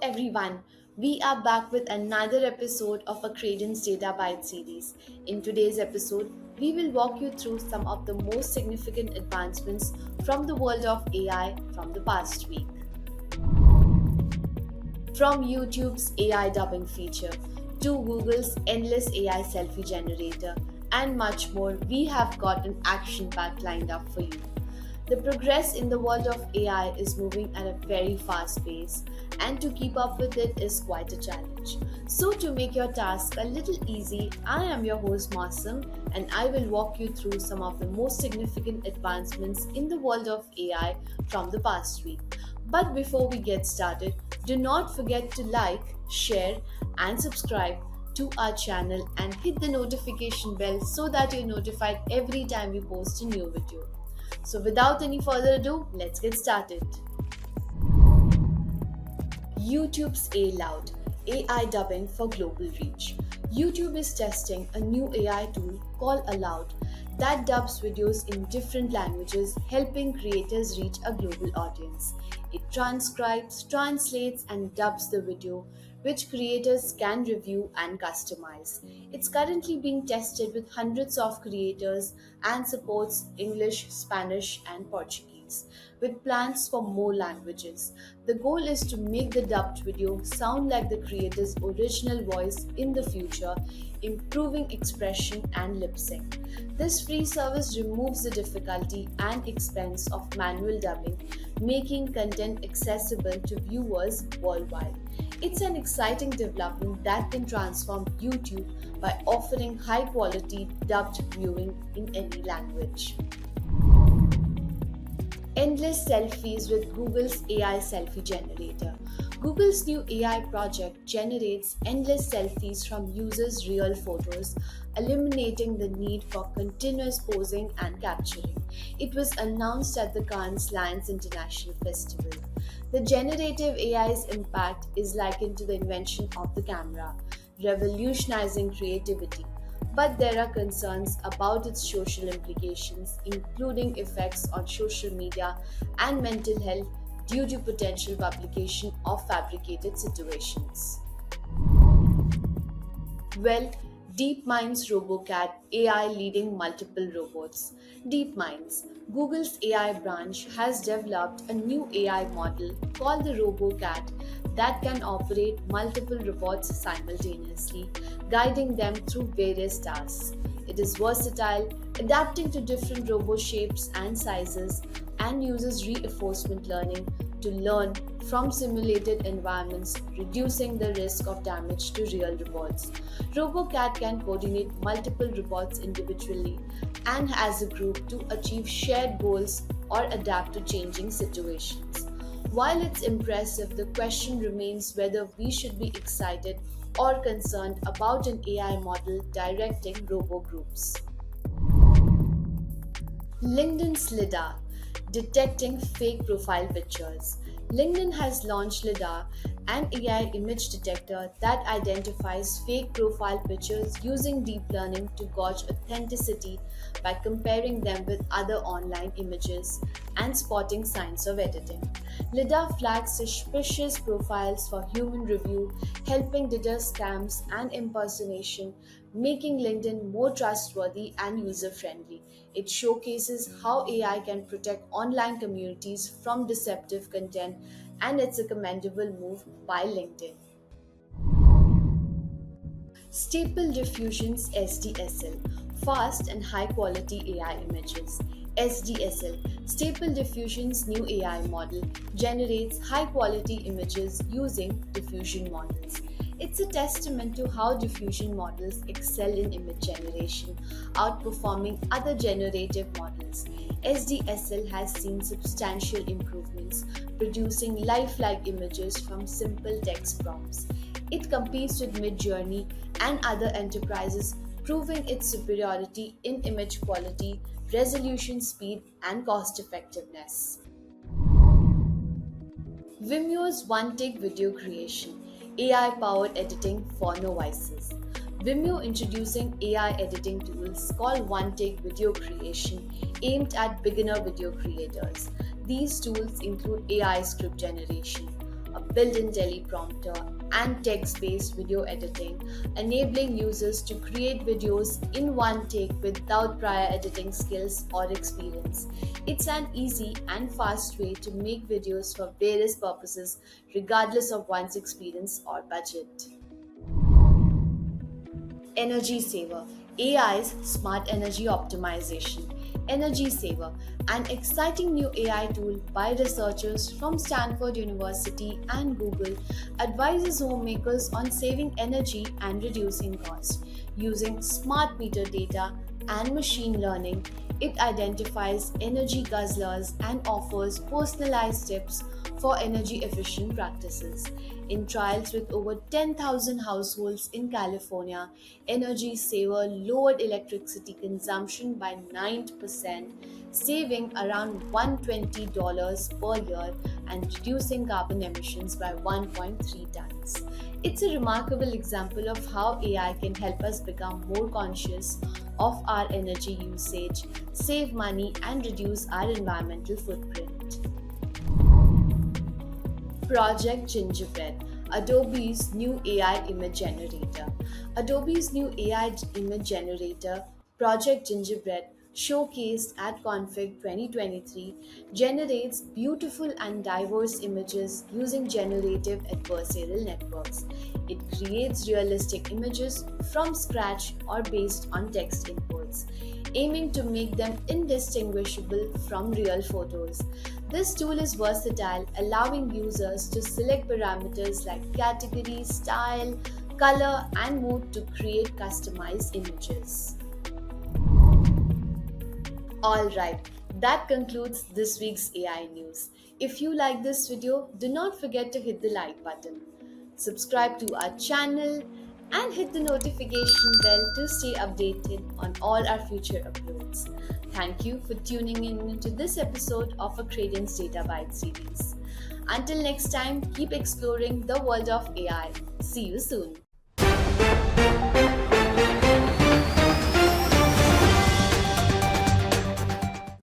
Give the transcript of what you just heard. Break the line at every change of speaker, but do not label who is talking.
everyone, we are back with another episode of Accredian's Data Bytes series. In today's episode, we will walk you through some of the most significant advancements from the world of AI from the past week. From YouTube's AI dubbing feature to Google's endless AI selfie generator and much more, we have got an action pack lined up for you. The progress in the world of AI is moving at a very fast pace, and to keep up with it is quite a challenge. So, to make your task a little easy, I am your host Mausam, and I will walk you through some of the most significant advancements in the world of AI from the past week. But before we get started, do not forget to like, share, and subscribe to our channel and hit the notification bell so that you're notified every time we post a new video. So without any further ado, let's get started. YouTube's Aloud, AI dubbing for global reach. YouTube is testing a new AI tool called Aloud that dubs videos in different languages, helping creators reach a global audience. It transcribes, translates, and dubs the video, which creators can review and customize. It's currently being tested with hundreds of creators and supports English, Spanish, and Portuguese, with plans for more languages. The goal is to make the dubbed video sound like the creator's original voice in the future, improving expression and lip sync. This free service removes the difficulty and expense of manual dubbing, making content accessible to viewers worldwide. It's an exciting development that can transform YouTube by offering high quality dubbed viewing in any language. Endless selfies with Google's AI selfie generator. Google's new AI project generates endless selfies from users' real photos, eliminating the need for continuous posing and capturing. It was announced at the Cannes Lions International Festival. The generative AI's impact is likened to the invention of the camera, revolutionizing creativity. But there are concerns about its social implications, including effects on social media and mental health due to potential publication of fabricated situations. Well, DeepMind's RoboCat AI leading multiple robots. DeepMind's Google's AI branch has developed a new AI model called the RoboCat that can operate multiple robots simultaneously, guiding them through various tasks. It is versatile, adapting to different robo shapes and sizes, and uses reinforcement learning to learn from simulated environments, reducing the risk of damage to real robots. RoboCat can coordinate multiple robots individually and as a group to achieve shared goals or adapt to changing situations. While it's impressive, the question remains whether we should be excited or concerned about an AI model directing robo groups. LinkedIn's LiDAR, detecting fake profile pictures. LinkedIn has launched LiDAR, an AI image detector that identifies fake profile pictures using deep learning to gauge authenticity by comparing them with other online images and spotting signs of editing. LiDAR flags suspicious profiles for human review, helping deter scams and impersonation, making LinkedIn more trustworthy and user-friendly. It showcases how AI can protect online communities from deceptive content, and it's a commendable move by LinkedIn. Staple Diffusions SDSL, fast and high quality AI images. SDSL, Staple Diffusion's new AI model, generates high quality images using diffusion models. It's a testament to how diffusion models excel in image generation, outperforming other generative models. SDSL has seen substantial improvements, producing lifelike images from simple text prompts. It competes with Midjourney and other enterprises, proving its superiority in image quality, resolution speed, and cost effectiveness. Vimeo's OneTake video creation, AI powered editing for novices. Vimeo introducing AI editing tools called OneTake video creation aimed at beginner video creators. These tools include AI script generation, a built-in teleprompter, and text-based video editing, enabling users to create videos in one take without prior editing skills or experience. It's an easy and fast way to make videos for various purposes, regardless of one's experience or budget. Energy Saver, AI's Smart Energy Optimization. Energy Saver, an exciting new AI tool by researchers from Stanford University and Google, advises homemakers on saving energy and reducing costs. Using smart meter data and machine learning, it identifies energy guzzlers and offers personalized tips for energy efficient practices. In trials with over 10,000 households in California, Energy Saver lowered electricity consumption by 9%, saving around $120 per year and reducing carbon emissions by 1.3 tons. It's a remarkable example of how AI can help us become more conscious of our energy usage, save money, and reduce our environmental footprint. Project Gingerbread, Adobe's new AI image generator. Adobe's new AI image generator, Project Gingerbread, showcased at Config 2023, generates beautiful and diverse images using generative adversarial networks. It creates realistic images from scratch or based on text inputs, aiming to make them indistinguishable from real photos. This tool is versatile, allowing users to select parameters like category, style, color, and mood to create customized images. Alright, that concludes this week's AI news. If you like this video, do not forget to hit the like button. Subscribe to our channel and hit the notification bell to stay updated on all our future uploads. Thank you for tuning in into this episode of Accredian's Data Bytes series. Until next time, keep exploring the world of AI. See you soon.